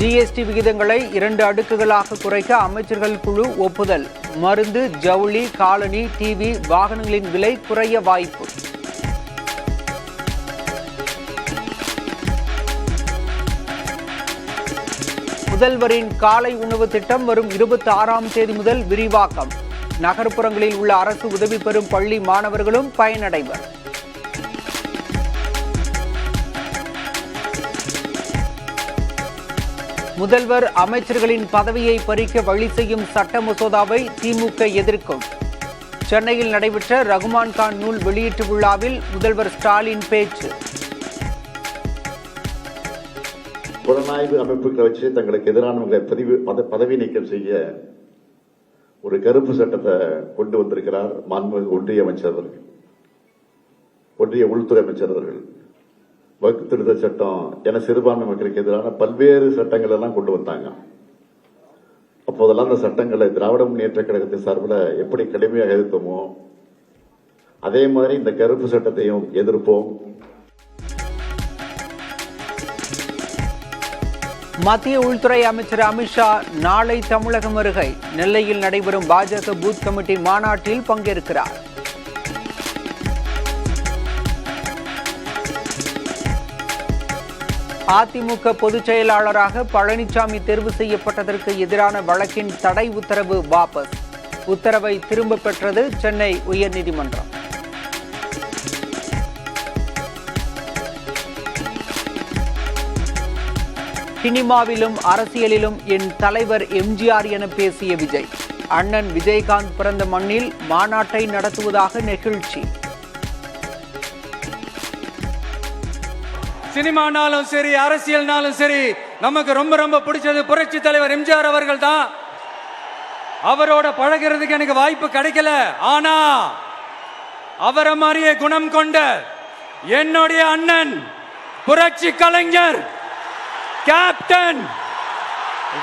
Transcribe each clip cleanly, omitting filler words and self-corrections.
GST விகிதங்களை 2 அடுக்குகளாக குறைக்க அமைச்சர்கள் குழு ஒப்புதல். மருந்து, ஜவுளி, காலணி, டிவி, வாகனங்களின் விலை குறைய வாய்ப்பு. முதல்வரின் காலை உணவு திட்டம் வரும் 26ஆம் தேதி முதல் விரிவாக்கம். நகர்ப்புறங்களில் உள்ள அரசு உதவி பெறும் பள்ளி மாணவர்களும் பயனடைவர். முதல்வர் அமைச்சர்களின் பதவியை பறிக்க வழி செய்யும் சட்ட மசோதாவை திமுக எதிர்க்கும். சென்னையில் நடைபெற்ற ரகுமான் கான் நூல் வெளியீட்டு விழாவில் முதல்வர் ஸ்டாலின் பேச்சு. புலனாய்வு அமைப்புகளை வச்சு தங்களுக்கு எதிரானவங்களை பதவி நீக்கம் செய்ய ஒரு கருப்பு சட்டத்தை கொண்டு வந்திருக்கிறார் மாண்புமிகு ஒன்றிய அமைச்சர் அவர்கள், ஒன்றிய உள்துறை அமைச்சர் அவர்கள். வகுப்பு திருத்த சட்டம் என சிறுபான்மை மக்களுக்கு எதிரான பல்வேறு சட்டங்கள் எல்லாம் கொண்டு வந்தாங்க. அப்போதெல்லாம் அந்த சட்டங்களை திராவிட முன்னேற்ற கழகத்தின் சார்பில் எப்படி கடுமையாக எதிர்த்தோமோ அதே மாதிரி இந்த கருப்பு சட்டத்தையும் எதிர்ப்போம். மத்திய உள்துறை அமைச்சர் அமித்ஷா நாளை தமிழகம் வருகை. நெல்லையில் நடைபெறும் பாஜக பூத் கமிட்டி மாநாட்டில் பங்கேற்கிறார். அதிமுக பொதுச் செயலாளராக பழனிசாமி தேர்வு செய்யப்பட்டதற்கு எதிரான வழக்கின் தடை உத்தரவு வாபஸ். உத்தரவை திரும்பப் பெற்றது சென்னை உயர்நீதிமன்றம். சினிமாவிலும் அரசியலிலும் என் தலைவர் எம்ஜிஆர் என பேசிய விஜய். அண்ணன் விஜயகாந்த் பிறந்த மண்ணில் மாநாட்டை நடத்துவதாக நெகிழ்ச்சி. சினிமானாலும் சரி, அரசியல்னாலும் சரி, நமக்கு ரொம்ப ரொம்ப பிடிச்சது புரட்சி தலைவர் எம்ஜிஆர் அவர்கள் தான். அவரோட பழகிறதுக்கு எனக்கு வாய்ப்பு கிடைக்கல. ஆனா அவரை மாதிரியே குணம் கொண்ட என்னுடைய அண்ணன் புரட்சி கலைஞர் கேப்டன்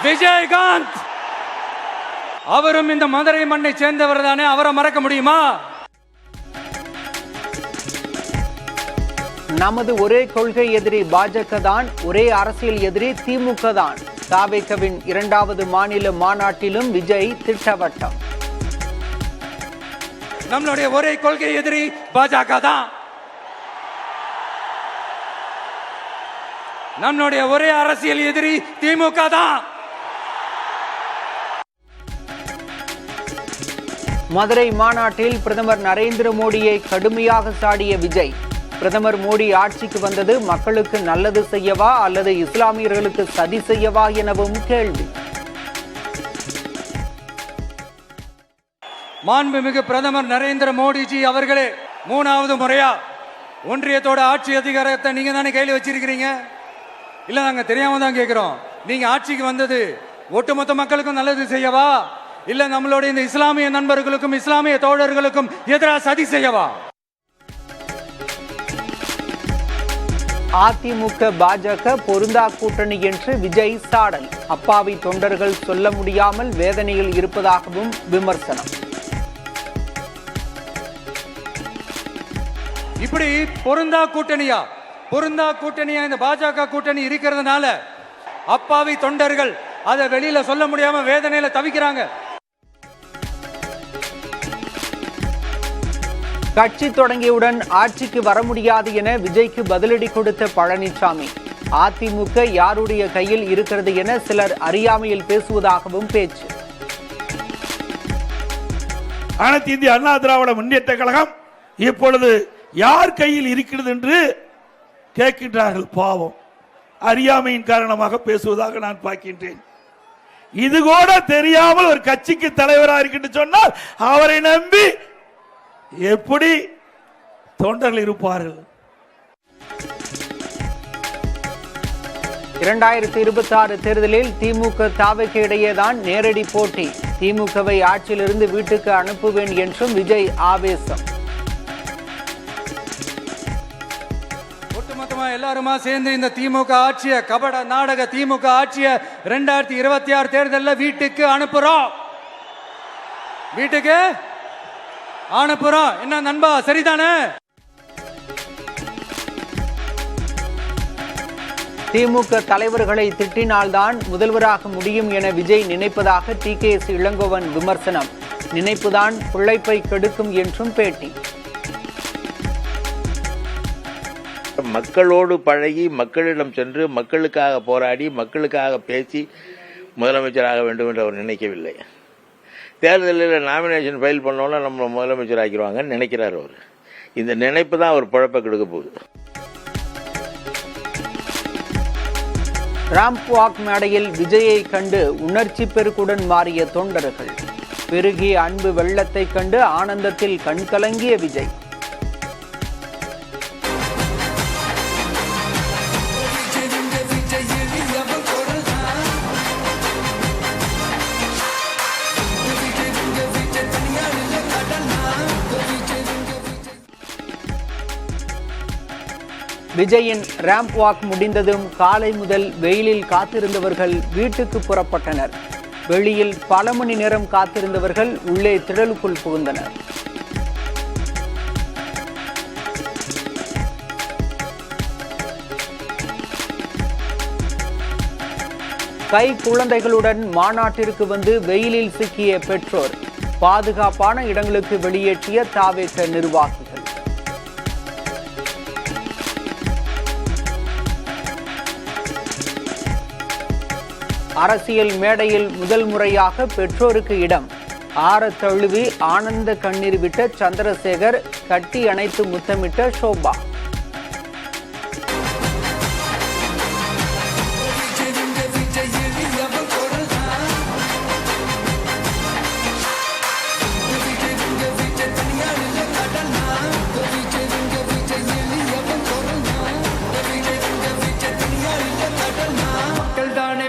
விஜயகாந்த் அவரும் இந்த மதுரை மண்ணை சேர்ந்தவர் தானே. அவரை மறக்க முடியுமா? நமது ஒரே கொள்கை எதிரி பாஜக தான், ஒரே அரசியல் எதிரி திமுக தான். தாவேகவின் 2வது மாநில மாநாட்டிலும் விஜய் திட்டவட்டம். நம்மளுடைய ஒரே கொள்கை எதிரி பாஜக தான். நம்மளுடைய ஒரே அரசியல் எதிரி திமுக தான். மதுரை மாநாட்டில் பிரதமர் நரேந்திர மோடியை கடுமையாக சாடிய விஜய். பிரதமர் மோடி ஆட்சிக்கு வந்தது மக்களுக்கு நல்லது செய்யவா அல்லது இஸ்லாமியர்களுக்கு சதி செய்யவா எனவும் கேள்வி. மாண்புமிகு பிரதமர் நரேந்திர மோடிஜி அவர்களே, 3வது முறையா ஒன்றியத்தோட ஆட்சி அதிகாரத்தை நீங்க தானே கையில் வச்சிருக்கிறீங்க. இல்ல, நாங்க தெரியாம தான் கேட்கிறோம். நீங்க ஆட்சிக்கு வந்தது ஒட்டுமொத்த மக்களுக்கும் நல்லது செய்யவா இல்ல நம்மளுடைய இந்த இஸ்லாமிய நண்பர்களுக்கும் இஸ்லாமிய தோழர்களுக்கும் எதிராக சதி செய்யவா? அதிமுக பாஜக பொருந்தா கூட்டணி என்று விஜய் சாடல். அப்பாவி தொண்டர்கள் சொல்ல முடியாமல் வேதனையில் இருப்பதாகவும் விமர்சனம். இப்படி பொருந்தா கூட்டணியா இந்த பாஜக கூட்டணி இருக்கிறதுனால அப்பாவி தொண்டர்கள் அதை வெளியில சொல்ல முடியாம வேதனையில தவிக்கிறாங்க. கட்சி தொடங்கியவுடன் ஆட்சிக்கு வர முடியாது என விஜய்க்கு பதிலடி கொடுத்த பழனிசாமி. அதிமுக யாருடைய கையில் இருக்கிறது என சிலர் அறியாமையில் பேசுவதாகவும் பேச்சு. அனைத்து இந்திய அண்ணா திராவிட முன்னேற்ற கழகம் இப்பொழுது யார் கையில் இருக்கிறது என்று கேட்கின்றார்கள். பாவம், அறியாமையின் காரணமாக பேசுவதாக நான் பார்க்கின்றேன். இது கூட தெரியாமல் ஒரு கட்சிக்கு தலைவராக இருக்கின்ற சொன்னால் அவரை நம்பி எப்படி தொண்டர்கள் இருப்பார்கள்? 2026 தேர்தலில் திமுக தாவேக இடையேதான் நேரடி போட்டி. திமுகவை ஆட்சியிலிருந்து வீட்டுக்கு அனுப்புவேன் என்றும் விஜய் ஆவேசம். ஒட்டுமொத்தமா எல்லாருமா சேர்ந்து இந்த திமுக ஆட்சிய கபட நாடக திமுக ஆட்சிய 2026 தேர்தலில் வீட்டுக்கு அனுப்புறோம். என்ன நண்பா, சரிதானே? திமுக தலைவர்களை திட்டினால்தான் முதல்வராக முடியும் என விஜய் நினைப்பதாக டிகேஎஸ் இளங்கோவன் விமர்சனம். நினைப்புதான் பிழைப்பை கெடுக்கும் என்றும் பேட்டி. மக்களோடு பழகி மக்களிடம் சென்று மக்களுக்காக போராடி மக்களுக்காக பேசி முதலமைச்சராக வேண்டும் என்று அவர் நினைக்கவில்லை. தேர்தலில் நாமினேஷன் ஃபைல் பண்ணோன்னா நம்ம முதலமைச்சர் ஆக்கிடுவாங்கன்னு நினைக்கிறார் அவர். இந்த நினைப்பு தான் அவர் பிழப்பை கெடுக்க போகுது. ராம்ப் வாக் மேடையில் விஜயை கண்டு உணர்ச்சி பெருக்குடன் மாறிய தொண்டர்கள். பெருகிய அன்பு வெள்ளத்தை கண்டு ஆனந்தத்தில் கண்கலங்கிய விஜய். விஜயின் ராம்ப் வாக் முடிந்ததும் காலை முதல் வெயிலில் காத்திருந்தவர்கள் வீட்டுக்கு புறப்பட்டனர். வெளியில் பல மணி நேரம் காத்திருந்தவர்கள் உள்ளே திடலுக்குள் புகுந்தனர். கை குழந்தைகளுடன் மாநாட்டிற்கு வந்து வெயிலில் சிக்கிய பெற்றோர் பாதுகாப்பான இடங்களுக்கு வெளியேற்றிய தாவேக நிர்வாகிகள். அரசியல் மேடையில் முதல் முறையாக பெற்றோருக்கு இடம். ஆற தழுவி ஆனந்த கண்ணீர் விட்ட சந்திரசேகர், கட்டி அணைத்து முத்தமிட்ட சோபா.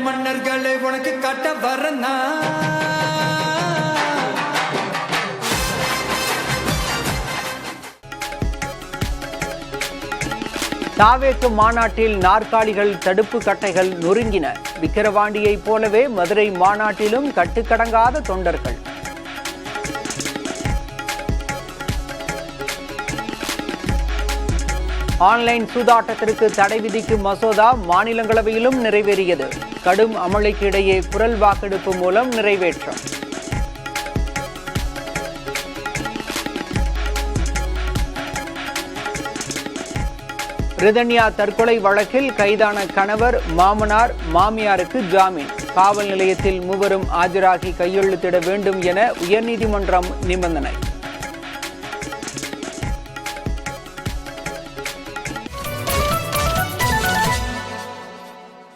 மன்னர்களை உனக்கு கட்ட வரனா தாவேக மாநாட்டில் நாற்காலிகள் தடுப்பு கட்டைகள் நொறுங்கின. விக்கிரவாண்டியைப் போலவே மதுரை மாநாட்டிலும் கட்டுக்கடங்காத தொண்டர்கள். ஆன்லைன் சூதாட்டத்திற்கு தடை விதிக்கும் மசோதா மாநிலங்களவையிலும் நிறைவேறியது. கடும் அமளிக்கு இடையே குரல் வாக்கெடுப்பு மூலம் நிறைவேற்றம். ரிதன்யா தற்கொலை வழக்கில் கைதான கணவர், மாமனார், மாமியாருக்கு ஜாமீன். காவல் நிலையத்தில் மூவரும் ஆஜராகி கையெழுத்திட வேண்டும் என உயர்நீதிமன்றம் நிபந்தனை.